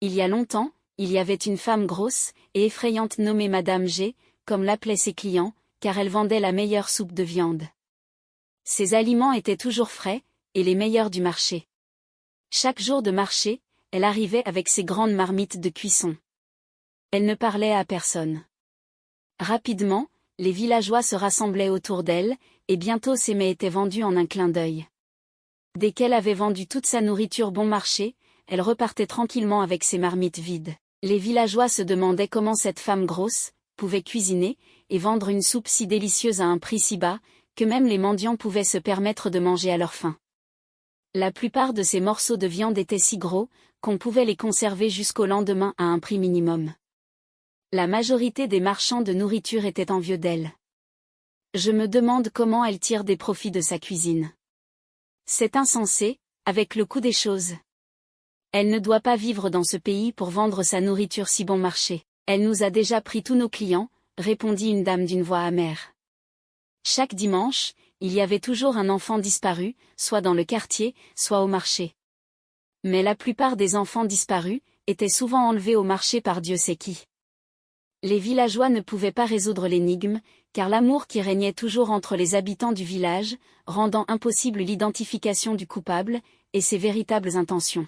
Il y a longtemps, il y avait une femme grosse et effrayante nommée Madame G, comme l'appelaient ses clients, car elle vendait la meilleure soupe de viande. Ses aliments étaient toujours frais, et les meilleurs du marché. Chaque jour de marché, elle arrivait avec ses grandes marmites de cuisson. Elle ne parlait à personne. Rapidement, les villageois se rassemblaient autour d'elle, et bientôt ses mets étaient vendus en un clin d'œil. Dès qu'elle avait vendu toute sa nourriture bon marché, elle repartait tranquillement avec ses marmites vides. Les villageois se demandaient comment cette femme grosse pouvait cuisiner et vendre une soupe si délicieuse à un prix si bas, que même les mendiants pouvaient se permettre de manger à leur faim. La plupart de ces morceaux de viande étaient si gros, qu'on pouvait les conserver jusqu'au lendemain à un prix minimum. La majorité des marchands de nourriture étaient envieux d'elle. Je me demande comment elle tire des profits de sa cuisine. C'est insensé, avec le coût des choses. Elle ne doit pas vivre dans ce pays pour vendre sa nourriture si bon marché. Elle nous a déjà pris tous nos clients, répondit une dame d'une voix amère. Chaque dimanche, il y avait toujours un enfant disparu, soit dans le quartier, soit au marché. Mais la plupart des enfants disparus étaient souvent enlevés au marché par Dieu sait qui. Les villageois ne pouvaient pas résoudre l'énigme, car l'amour qui régnait toujours entre les habitants du village, rendant impossible l'identification du coupable, et ses véritables intentions.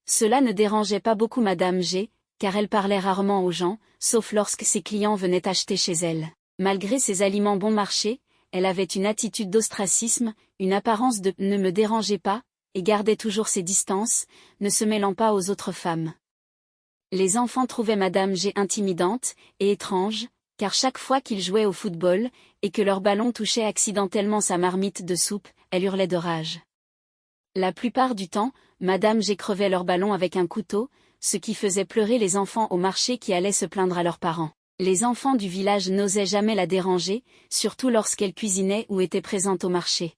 Cela ne dérangeait pas beaucoup Madame G, car elle parlait rarement aux gens, sauf lorsque ses clients venaient acheter chez elle. Malgré ses aliments bon marché, elle avait une attitude d'ostracisme, une apparence de « ne me dérangez pas », et gardait toujours ses distances, ne se mêlant pas aux autres femmes. Les enfants trouvaient Madame G intimidante et étrange, car chaque fois qu'ils jouaient au football, et que leur ballon touchait accidentellement sa marmite de soupe, elle hurlait de rage. La plupart du temps, Madame G crevait leur ballon avec un couteau, ce qui faisait pleurer les enfants au marché qui allaient se plaindre à leurs parents. Les enfants du village n'osaient jamais la déranger, surtout lorsqu'elle cuisinait ou était présente au marché.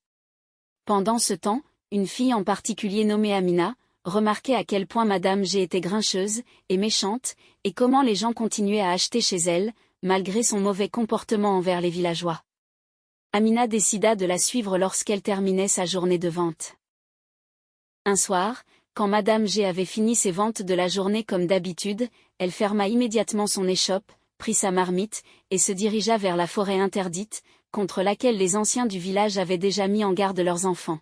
Pendant ce temps, une fille en particulier nommée Amina, remarquait à quel point Madame G était grincheuse et méchante, et comment les gens continuaient à acheter chez elle, malgré son mauvais comportement envers les villageois. Amina décida de la suivre lorsqu'elle terminait sa journée de vente. Un soir, quand Madame G avait fini ses ventes de la journée comme d'habitude, elle ferma immédiatement son échoppe, prit sa marmite, et se dirigea vers la forêt interdite, contre laquelle les anciens du village avaient déjà mis en garde leurs enfants.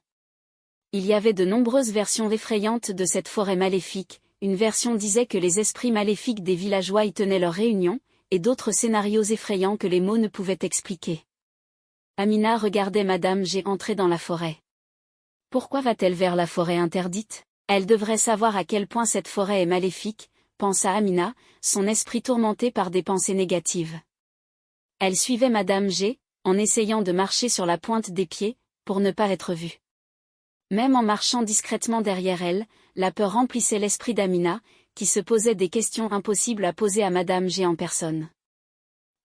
Il y avait de nombreuses versions effrayantes de cette forêt maléfique. Une version disait que les esprits maléfiques des villageois y tenaient leur réunion, et d'autres scénarios effrayants que les mots ne pouvaient expliquer. Amina regardait Madame G entrer dans la forêt. Pourquoi va-t-elle vers la forêt interdite? Elle devrait savoir à quel point cette forêt est maléfique, pensa Amina, son esprit tourmenté par des pensées négatives. Elle suivait Madame G, en essayant de marcher sur la pointe des pieds, pour ne pas être vue. Même en marchant discrètement derrière elle, la peur remplissait l'esprit d'Amina, qui se posait des questions impossibles à poser à Madame G en personne.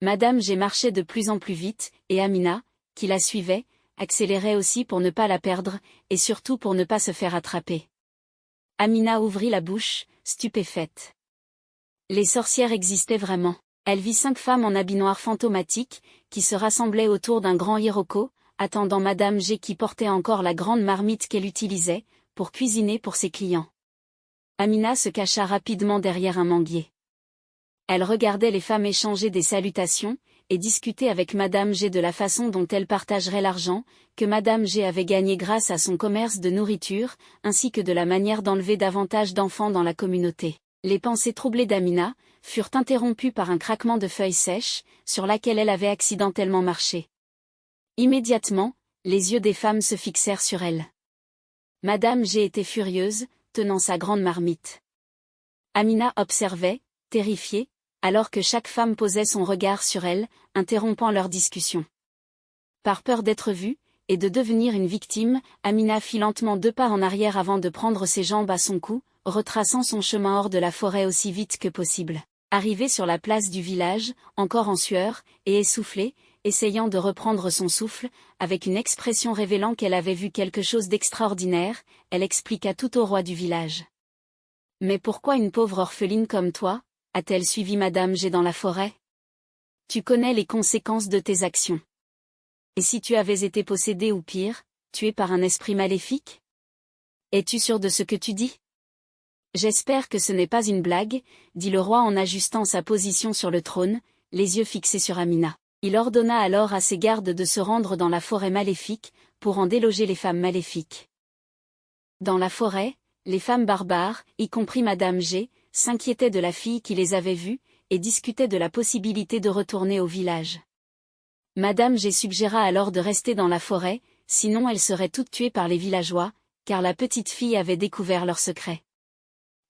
Madame G marchait de plus en plus vite, et Amina, qui la suivait, accélérait aussi pour ne pas la perdre, et surtout pour ne pas se faire attraper. Amina ouvrit la bouche, stupéfaite. Les sorcières existaient vraiment. Elle vit 5 femmes en habit noir fantomatique, qui se rassemblaient autour d'un grand hiroko, attendant Madame G qui portait encore la grande marmite qu'elle utilisait, pour cuisiner pour ses clients. Amina se cacha rapidement derrière un manguier. Elle regardait les femmes échanger des salutations, et discuter avec Madame G de la façon dont elle partagerait l'argent, que Madame G avait gagné grâce à son commerce de nourriture, ainsi que de la manière d'enlever davantage d'enfants dans la communauté. Les pensées troublées d'Amina furent interrompues par un craquement de feuilles sèches, sur laquelle elle avait accidentellement marché. Immédiatement, les yeux des femmes se fixèrent sur elle. Madame G était furieuse, tenant sa grande marmite. Amina observait, terrifiée, alors que chaque femme posait son regard sur elle, interrompant leur discussion. Par peur d'être vue, et de devenir une victime, Amina fit lentement 2 pas en arrière avant de prendre ses jambes à son cou, retraçant son chemin hors de la forêt aussi vite que possible. Arrivée sur la place du village, encore en sueur, et essoufflée, essayant de reprendre son souffle, avec une expression révélant qu'elle avait vu quelque chose d'extraordinaire, elle expliqua tout au roi du village. « Mais pourquoi une pauvre orpheline comme toi a-t-elle suivi Madame G dans la forêt? Tu connais les conséquences de tes actions. Et si tu avais été possédée ou pire, tuée par un esprit maléfique? Es-tu sûre de ce que tu dis? J'espère que ce n'est pas une blague, dit le roi en ajustant sa position sur le trône, les yeux fixés sur Amina. Il ordonna alors à ses gardes de se rendre dans la forêt maléfique, pour en déloger les femmes maléfiques. Dans la forêt, les femmes barbares, y compris Madame G, s'inquiétaient de la fille qui les avait vues, et discutaient de la possibilité de retourner au village. Madame G suggéra alors de rester dans la forêt, sinon elles seraient toutes tuées par les villageois, car la petite fille avait découvert leur secret.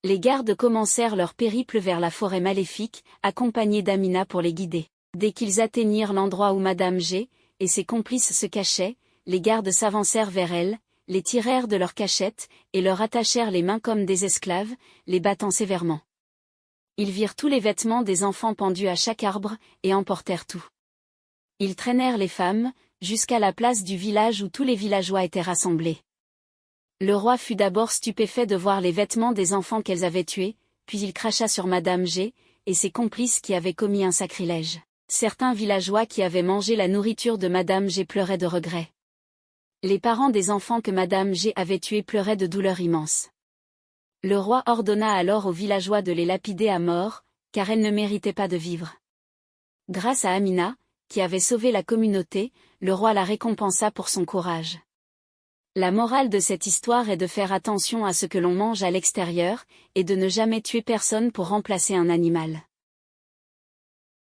Les gardes commencèrent leur périple vers la forêt maléfique, accompagnés d'Amina pour les guider. Dès qu'ils atteignirent l'endroit où Madame G et ses complices se cachaient, les gardes s'avancèrent vers elles, les tirèrent de leur cachette, et leur attachèrent les mains comme des esclaves, les battant sévèrement. Ils virent tous les vêtements des enfants pendus à chaque arbre, et emportèrent tout. Ils traînèrent les femmes, jusqu'à la place du village où tous les villageois étaient rassemblés. Le roi fut d'abord stupéfait de voir les vêtements des enfants qu'elles avaient tués, puis il cracha sur Madame G et ses complices qui avaient commis un sacrilège. Certains villageois qui avaient mangé la nourriture de Madame G pleuraient de regret. Les parents des enfants que Madame G avait tués pleuraient de douleur immense. Le roi ordonna alors aux villageois de les lapider à mort, car elles ne méritaient pas de vivre. Grâce à Amina, qui avait sauvé la communauté, le roi la récompensa pour son courage. La morale de cette histoire est de faire attention à ce que l'on mange à l'extérieur, et de ne jamais tuer personne pour remplacer un animal.